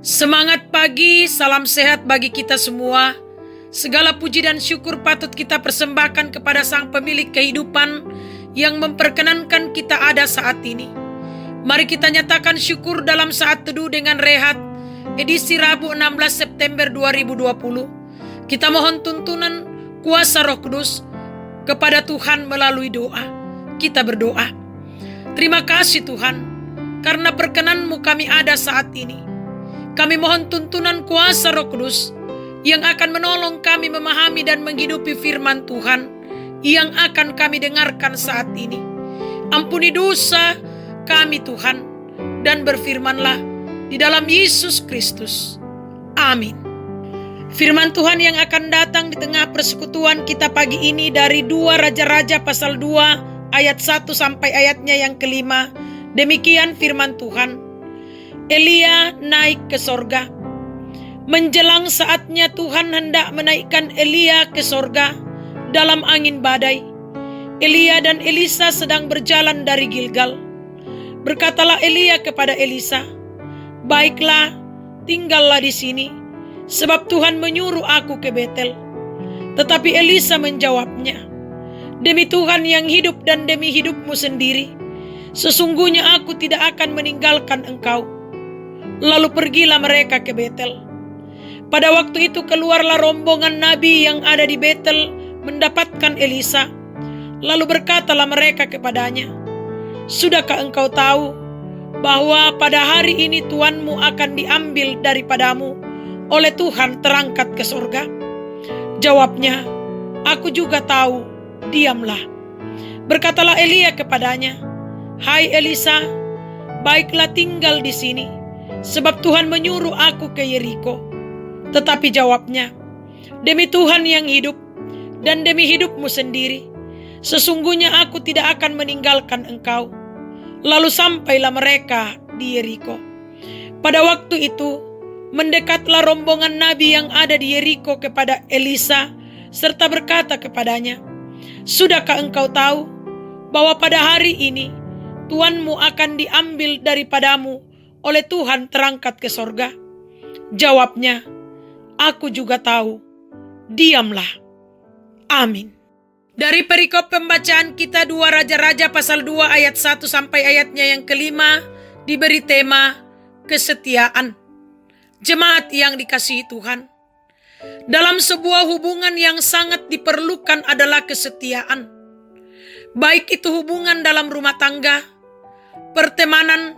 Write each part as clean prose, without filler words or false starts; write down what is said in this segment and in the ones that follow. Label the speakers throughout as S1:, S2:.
S1: Semangat pagi, salam sehat bagi kita semua. Segala puji dan syukur patut kita persembahkan kepada Sang Pemilik kehidupan yang memperkenankan kita ada saat ini. Mari kita nyatakan syukur dalam saat teduh dengan rehat, edisi Rabu 16 September 2020. Kita mohon tuntunan kuasa Roh Kudus kepada Tuhan melalui doa. Kita berdoa. Terima kasih Tuhan, karena perkenan-Mu kami ada saat ini. Kami mohon tuntunan kuasa Roh Kudus yang akan menolong kami memahami dan menghidupi firman Tuhan yang akan kami dengarkan saat ini. Ampuni dosa kami Tuhan, dan berfirmanlah di dalam Yesus Kristus. Amin. Firman Tuhan yang akan datang di tengah persekutuan kita pagi ini dari 2 Raja-Raja pasal 2 ayat 1 sampai ayatnya yang kelima. Demikian firman Tuhan. Elia naik ke sorga. Menjelang saatnya Tuhan hendak menaikkan Elia ke sorga dalam angin badai. Elia dan Elisa sedang berjalan dari Gilgal. Berkatalah Elia kepada Elisa, "Baiklah, tinggallah di sini, sebab Tuhan menyuruh aku ke Betel." Tetapi Elisa menjawabnya, "Demi Tuhan yang hidup dan demi hidupmu sendiri, sesungguhnya aku tidak akan meninggalkan engkau." Lalu pergilah mereka ke Betel. Pada waktu itu keluarlah rombongan nabi yang ada di Betel mendapatkan Elisa. Lalu berkatalah mereka kepadanya, "Sudahkah engkau tahu bahwa pada hari ini tuanmu akan diambil daripadamu oleh Tuhan terangkat ke sorga?" Jawabnya, "Aku juga tahu, diamlah." Berkatalah Elia kepadanya, "Hai Elisa, baiklah tinggal di sini, sebab Tuhan menyuruh aku ke Yeriko." Tetapi jawabnya, "Demi Tuhan yang hidup dan demi hidupmu sendiri, sesungguhnya aku tidak akan meninggalkan engkau." Lalu sampailah mereka di Yeriko. Pada waktu itu mendekatlah rombongan nabi yang ada di Yeriko kepada Elisa serta berkata kepadanya, "Sudahkah engkau tahu bahwa pada hari ini tuanmu akan diambil daripadamu oleh Tuhan terangkat ke sorga?" Jawabnya, "Aku juga tahu, diamlah." Amin. Dari perikop pembacaan kita 2 Raja-Raja pasal 2 ayat 1 sampai ayatnya yang kelima diberi tema kesetiaan. Jemaat yang dikasihi Tuhan, dalam sebuah hubungan yang sangat diperlukan adalah kesetiaan. Baik itu hubungan dalam rumah tangga, pertemanan,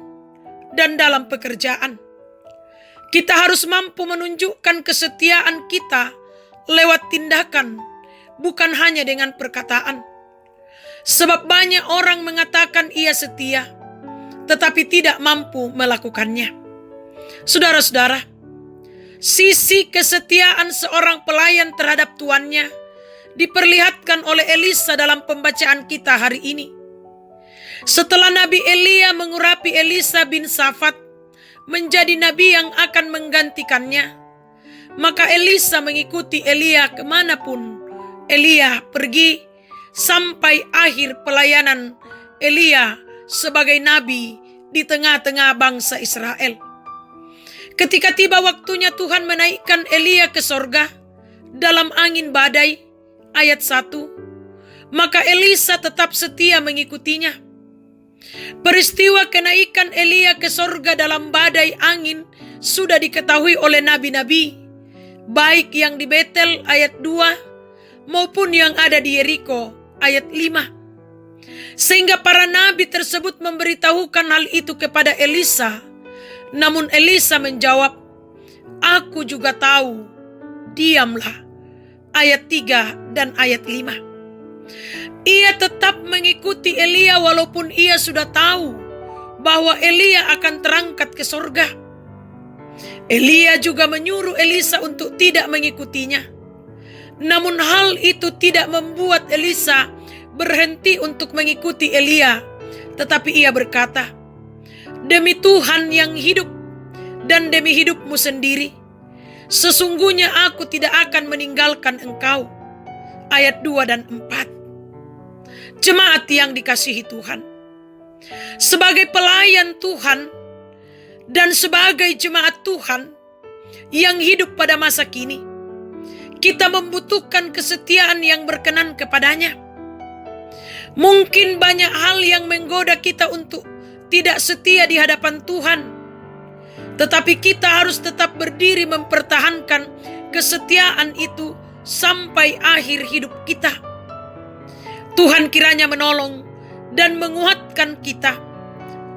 S1: dan dalam pekerjaan. Kita harus mampu menunjukkan kesetiaan kita lewat tindakan, bukan hanya dengan perkataan. Sebab banyak orang mengatakan ia setia, tetapi tidak mampu melakukannya. Saudara-saudara, sisi kesetiaan seorang pelayan terhadap tuannya diperlihatkan oleh Elisa dalam pembacaan kita hari ini. Setelah Nabi Elia mengurapi Elisa bin Safat menjadi nabi yang akan menggantikannya, maka Elisa mengikuti Elia kemanapun Elia pergi sampai akhir pelayanan Elia sebagai nabi di tengah-tengah bangsa Israel. Ketika tiba waktunya Tuhan menaikkan Elia ke sorga dalam angin badai, ayat 1, maka Elisa tetap setia mengikutinya. Peristiwa kenaikan Elia ke sorga dalam badai angin sudah diketahui oleh nabi-nabi, baik yang di Betel ayat 2 maupun yang ada di Yeriko ayat 5. Sehingga para nabi tersebut memberitahukan hal itu kepada Elisa. Namun Elisa menjawab, "Aku juga tahu, diamlah." Ayat 3 dan ayat 5. Ia tetap mengikuti Elia walaupun ia sudah tahu bahwa Elia akan terangkat ke sorga. Elia juga menyuruh Elisa untuk tidak mengikutinya. Namun hal itu tidak membuat Elisa berhenti untuk mengikuti Elia, tetapi ia berkata, "Demi Tuhan yang hidup dan demi hidupmu sendiri, sesungguhnya aku tidak akan meninggalkan engkau." Ayat 2 dan 4. Jemaat yang dikasihi Tuhan, sebagai pelayan Tuhan dan sebagai jemaat Tuhan, yang hidup pada masa kini. Kita membutuhkan kesetiaan yang berkenan kepadanya. Mungkin banyak hal yang menggoda kita untuk tidak setia di hadapan Tuhan. Tetapi kita harus tetap berdiri mempertahankan kesetiaan itu sampai akhir hidup kita. Tuhan kiranya menolong dan menguatkan kita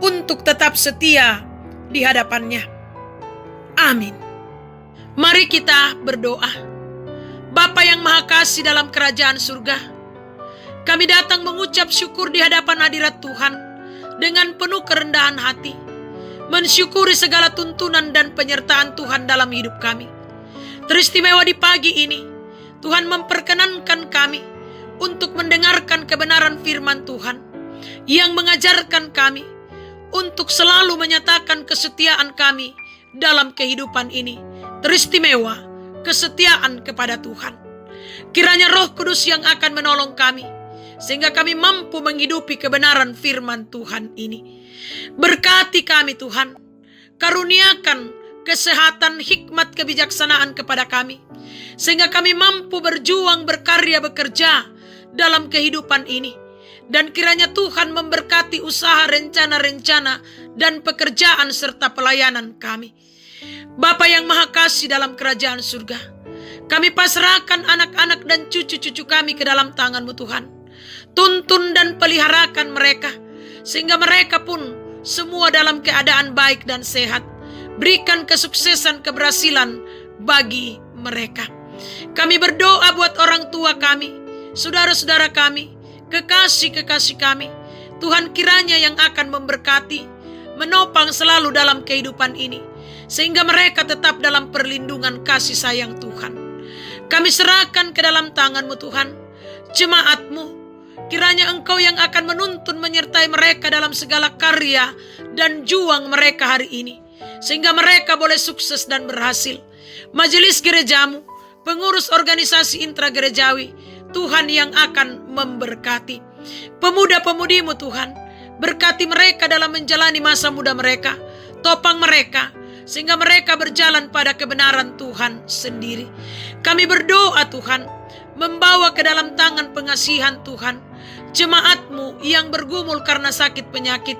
S1: untuk tetap setia di hadapannya. Amin. Mari kita berdoa. Bapa yang Maha Kasih dalam kerajaan surga, kami datang mengucap syukur di hadapan hadirat Tuhan dengan penuh kerendahan hati, mensyukuri segala tuntunan dan penyertaan Tuhan dalam hidup kami. Teristimewa di pagi ini, Tuhan memperkenankan kami untuk mendengarkan kebenaran firman Tuhan yang mengajarkan kami untuk selalu menyatakan kesetiaan kami dalam kehidupan ini. Teristimewa kesetiaan kepada Tuhan. Kiranya Roh Kudus yang akan menolong kami sehingga kami mampu menghidupi kebenaran firman Tuhan ini. Berkati kami Tuhan, karuniakan kesehatan, hikmat, kebijaksanaan kepada kami sehingga kami mampu berjuang, berkarya, bekerja dalam kehidupan ini. Dan kiranya Tuhan memberkati usaha, rencana-rencana dan pekerjaan serta pelayanan kami. Bapa yang Maha Kasih dalam kerajaan surga, kami pasrahkan anak-anak dan cucu-cucu kami ke dalam tangan-Mu Tuhan. Tuntun dan peliharakan mereka sehingga mereka pun semua dalam keadaan baik dan sehat. Berikan kesuksesan, keberhasilan bagi mereka. Kami berdoa buat orang tua kami, saudara-saudara kami, kekasih-kekasih kami. Tuhan kiranya yang akan memberkati, menopang selalu dalam kehidupan ini, sehingga mereka tetap dalam perlindungan kasih sayang Tuhan. Kami serahkan ke dalam tangan-Mu Tuhan, jemaat-Mu. Kiranya Engkau yang akan menuntun menyertai mereka dalam segala karya dan juang mereka hari ini, sehingga mereka boleh sukses dan berhasil. Majelis gerejamu, pengurus organisasi intragerejawi, Tuhan yang akan memberkati. Pemuda-pemudimu Tuhan, berkati mereka dalam menjalani masa muda mereka, topang mereka, sehingga mereka berjalan pada kebenaran Tuhan sendiri. Kami berdoa Tuhan, membawa ke dalam tangan pengasihan Tuhan, jemaat-Mu yang bergumul karena sakit penyakit.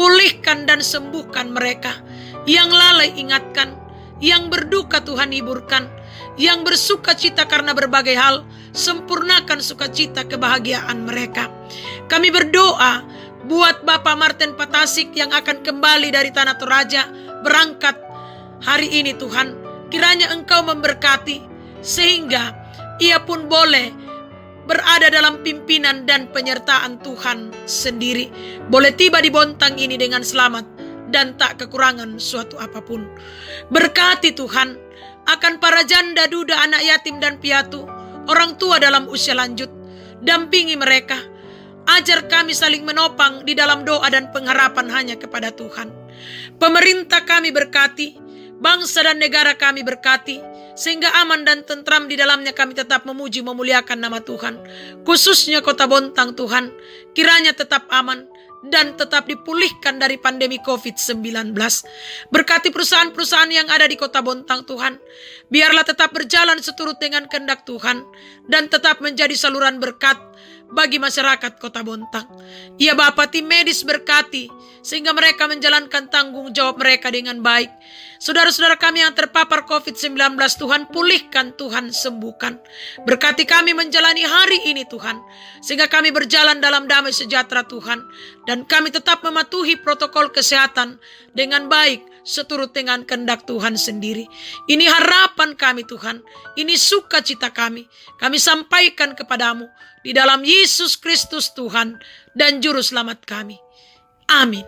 S1: Pulihkan dan sembuhkan mereka. Yang lalai ingatkan, yang berduka Tuhan hiburkan, yang bersuka cita karena berbagai hal, sempurnakan sukacita kebahagiaan mereka. Kami berdoa buat Bapak Martin Patasik yang akan kembali dari Tanah Toraja, berangkat hari ini Tuhan. Kiranya Engkau memberkati sehingga ia pun boleh berada dalam pimpinan dan penyertaan Tuhan sendiri. Boleh tiba di Bontang ini dengan selamat dan tak kekurangan suatu apapun. Berkati Tuhan akan para janda, duda, anak yatim dan piatu, orang tua dalam usia lanjut. Dampingi mereka. Ajar kami saling menopang di dalam doa dan pengharapan hanya kepada Tuhan. Pemerintah kami berkati, bangsa dan negara kami berkati, sehingga aman dan tentram di dalamnya kami tetap memuji memuliakan nama Tuhan. Khususnya kota Bontang Tuhan, kiranya tetap aman dan tetap dipulihkan dari pandemi COVID-19. Berkati perusahaan-perusahaan yang ada di kota Bontang Tuhan. Biarlah tetap berjalan seturut dengan kehendak Tuhan dan tetap menjadi saluran berkat bagi masyarakat kota Bontang. Ya Bapa, tim medis berkati sehingga mereka menjalankan tanggung jawab mereka dengan baik. Saudara-saudara kami yang terpapar COVID-19, Tuhan pulihkan, Tuhan sembuhkan. Berkati kami menjalani hari ini Tuhan, sehingga kami berjalan dalam damai sejahtera Tuhan. Dan kami tetap mematuhi protokol kesehatan dengan baik seturut dengan kehendak Tuhan sendiri. Ini harapan kami Tuhan, ini sukacita kami. Kami sampaikan kepadamu di dalam Yesus Kristus Tuhan dan Juru Selamat kami. Amin.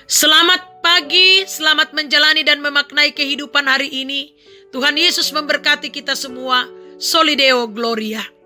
S1: Selamat pagi, selamat menjalani dan memaknai kehidupan hari ini. Tuhan Yesus memberkati kita semua. Soli Deo Gloria.